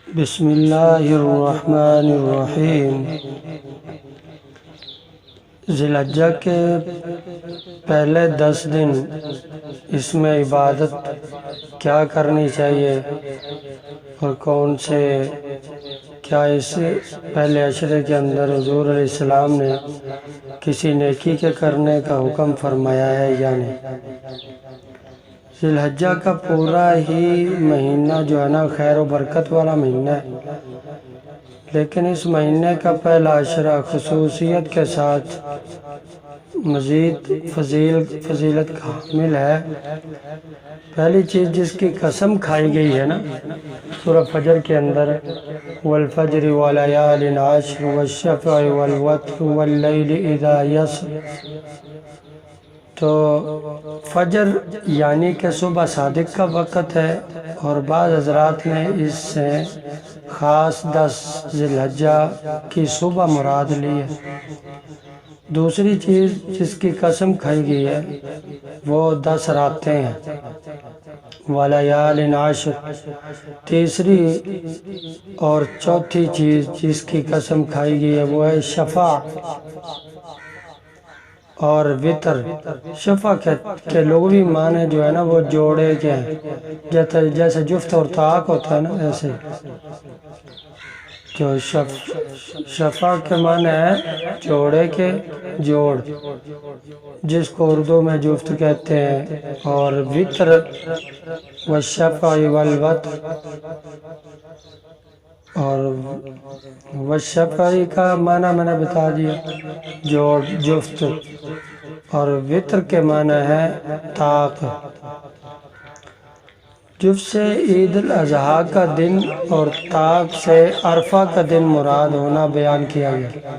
بسم اللہ الرحمن الرحیم۔ ذی الحجہ کے پہلے 10 دن اس میں عبادت کیا کرنی چاہیے اور کون سے کیا اس پہلے عشرے کے اندر حضور علیہ السلام نے کسی نیکی کے کرنے کا حکم فرمایا ہے یا نہیں۔ ذی الحجہ کا پورا ہی مہینہ جو ہے نا خیر و برکت والا مہینہ ہے، لیکن اس مہینے کا پہلا عشرہ خصوصیت کے ساتھ مزید فضیلت کا حامل ہے۔ پہلی چیز جس کی قسم کھائی گئی ہے نا سورہ فجر کے اندر، والفجر ولیال عشر والشفع والوتر واللیل اذا یسر، تو فجر یعنی کہ صبح صادق کا وقت ہے، اور بعض حضرات نے اس سے خاص 10 ذی الحجہ کی صبح مراد لی ہے۔ دوسری چیز جس کی قسم کھائی گئی ہے وہ 10 راتیں ہیں، ولیال عشر۔ تیسری اور چوتھی چیز جس کی قسم کھائی گئی ہے وہ ہے شفع اور وطر۔ شفع کے لغوی معنی جو ہے نا وہ جوڑے کے ہیں، جیسے جفت اور طاق ہوتا ہے نا، ایسے جو شفع کے معنی ہے جوڑے کے جوڑ، جس کو اردو میں جفت کہتے ہیں، اور وطر والشفع والوتر، اور والشفع کا معنی میں نے بتا دیا جوڑ جفت، اور وطر کے معنی ہے طاق۔ جفت سے عید الاضحیٰ کا دن اور طاق سے عرفہ کا دن مراد ہونا بیان کیا گیا۔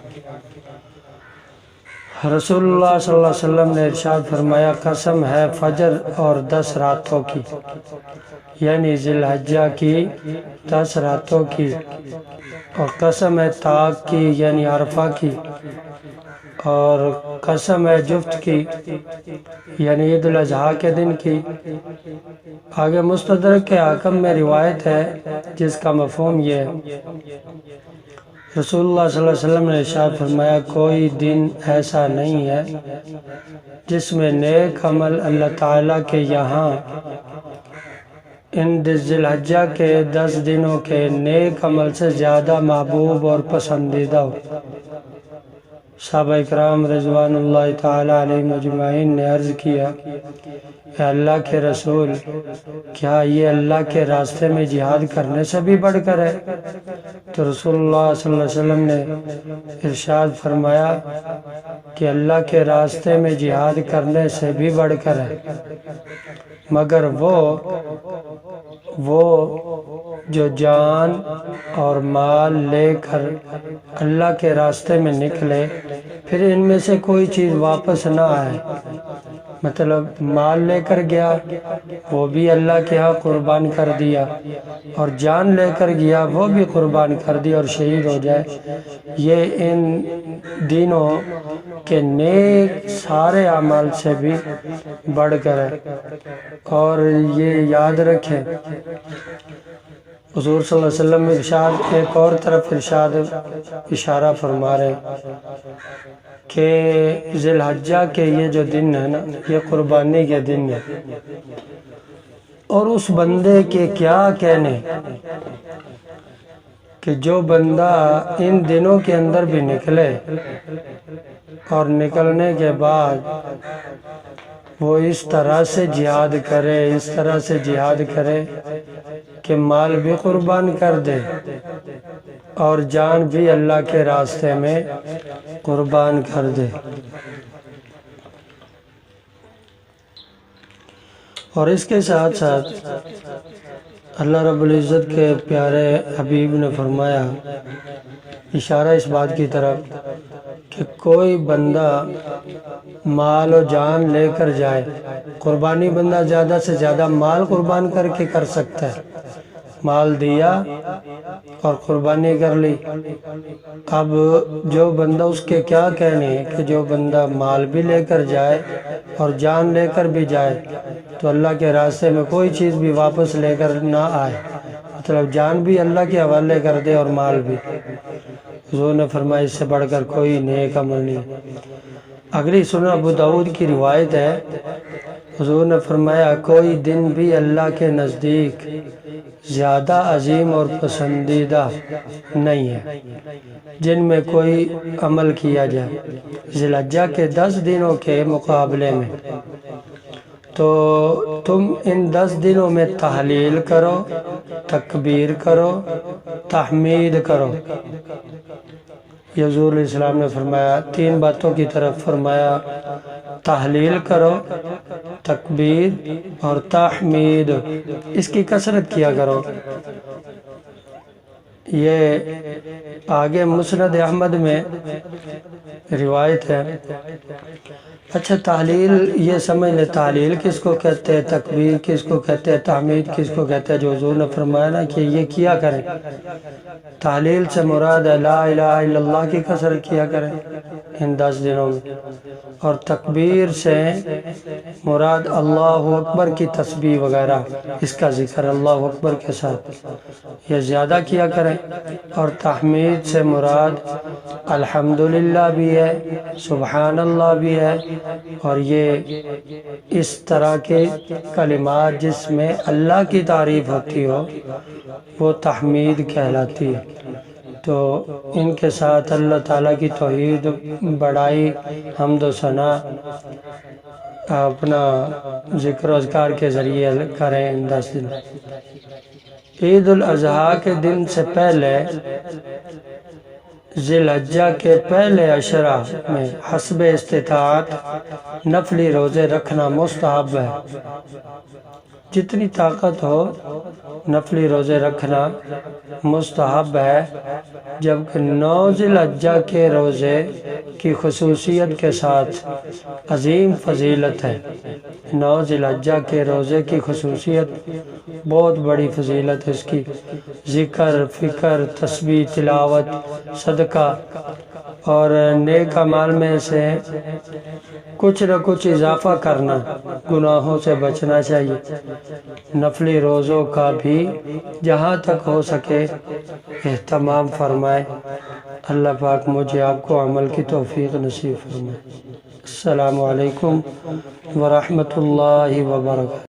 رسول اللہ صلی اللہ علیہ وسلم نے ارشاد فرمایا، قسم ہے فجر اور 10 راتوں کی، یعنی ذی الحجہ کی 10 راتوں کی، اور قسم ہے طاق کی یعنی عرفہ کی، اور قسم ہے جفت کی یعنی عید الاضحیٰ کے دن کی۔ آگے مستدرک کے حاکم میں روایت ہے جس کا مفہوم یہ ہے، رسول اللہ صلی اللہ علیہ وسلم نے ارشاد فرمایا، کوئی دن ایسا نہیں ہے جس میں نیک عمل اللہ تعالیٰ کے یہاں ان ذی الحجہ کے 10 دنوں کے نیک عمل سے زیادہ محبوب اور پسندیدہ ہو۔ صحابہ اکرام رضوان اللہ تعالیٰ علیہم اجمعین نے عرض کیا، اے اللہ کے رسول، کیا یہ اللہ کے راستے میں جہاد کرنے سے بھی بڑھ کر ہے؟ تو رسول اللہ صلی اللہ علیہ وسلم نے ارشاد فرمایا کہ اللہ کے راستے میں جہاد کرنے سے بھی بڑھ کر ہے، مگر وہ جو جان اور مال لے کر اللہ کے راستے میں نکلے، پھر ان میں سے کوئی چیز واپس نہ آئے، مطلب مال لے کر گیا وہ بھی اللہ کے ہاں قربان کر دیا، اور جان لے کر گیا وہ بھی قربان کر دی اور شہید ہو جائے، یہ ان دنوں کے نیک سارے اعمال سے بھی بڑھ کر ہے۔ اور یہ یاد رکھیں، حضور صلی اللہ علیہ وسلم ارشاد ایک اور طرف اشارہ فرما رہے کہ ذی الحجہ کے یہ جو دن ہے نا یہ قربانی کے دن ہے، اور اس بندے کے کیا کہنے کہ جو بندہ ان دنوں کے اندر بھی نکلے اور نکلنے کے بعد وہ اس طرح سے جہاد کرے کہ مال بھی قربان کر دے اور جان بھی اللہ کے راستے میں قربان کر دے۔ اور اس کے ساتھ ساتھ اللہ رب العزت کے پیارے حبیب نے فرمایا، اشارہ اس بات کی طرف کہ کوئی بندہ مال و جان لے کر جائے، قربانی بندہ زیادہ سے زیادہ مال قربان کر کے کر سکتا ہے، مال دیا اور قربانی کر لی۔ اب جو بندہ اس کے کیا کہنے ہیں کہ جو بندہ مال بھی لے کر جائے اور جان لے کر بھی جائے تو اللہ کے راستے میں کوئی چیز بھی واپس لے کر نہ آئے، مطلب جان بھی اللہ کے حوالے کر دے اور مال بھی۔ حضور نے فرمایا اس سے بڑھ کر کوئی نیک عمل نہیں۔ اگلی سنن ابو داؤد کی روایت ہے، حضور نے فرمایا کوئی دن بھی اللہ کے نزدیک زیادہ عظیم اور پسندیدہ نہیں ہے جن میں کوئی عمل کیا جائے ذی الحجہ کے 10 دنوں کے مقابلے میں۔ تو تم ان 10 دنوں میں تحلیل کرو، تکبیر کرو، تحمید کرو۔ حضور علیہ السلام نے فرمایا 3 باتوں کی طرف فرمایا، تحلیل کرو، تکبیر اور تحمید، اس کی کثرت کیا کرو۔ یہ آگے مسند احمد میں روایت ہے۔ اچھا تحلیل یہ سمجھ لے، تحلیل کس کو کہتے ہیں، تکبیر کس کو کہتے ہیں، تحمید کس کو کہتے ہیں؟ جو حضور نے فرمایا نا کہ یہ کیا کریں۔ تحلیل سے مراد ہے لا الہ الا اللہ کی کثرت کیا کریں ان 10 دنوں میں، اور تکبیر سے مراد اللہ اکبر کی تسبیح وغیرہ، اس کا ذکر اللہ اکبر کے ساتھ یہ زیادہ کیا کریں، اور تحمید سے مراد الحمدللہ بھی ہے، سبحان اللہ بھی ہے، اور یہ اس طرح کے کلمات جس میں اللہ کی تعریف ہوتی ہو وہ تحمید کہلاتی ہے۔ تو ان کے ساتھ اللہ تعالیٰ کی توحید، بڑائی، حمد و ثنا اپنا ذکر و اذکار کے ذریعے کریں ان 10 دن۔ عید الاضحیٰ کے دن سے پہلے ذی الحجہ کے پہلے عشرہ میں حسب استطاعت نفلی روزے رکھنا مستحب ہے۔ جتنی طاقت ہو نفلی روزے رکھنا مستحب ہے، جبکہ 9 ذی الحجہ کے روزے کی خصوصیت کے ساتھ عظیم فضیلت ہے۔ 9 ذی الحجہ کے روزے کی خصوصیت بہت بڑی فضیلت ہے، اس کی ذکر، فکر، تسبیح، تلاوت، صدقہ اور نیک اعمال میں سے کچھ نہ کچھ اضافہ کرنا، گناہوں سے بچنا چاہیے۔ نفلی روزوں کا بھی جہاں تک ہو سکے اہتمام فرمائے۔ اللہ پاک مجھے آپ کو عمل کی توفیق نصیب فرمائے۔ السلام علیکم ورحمۃ اللہ وبرکاتہ۔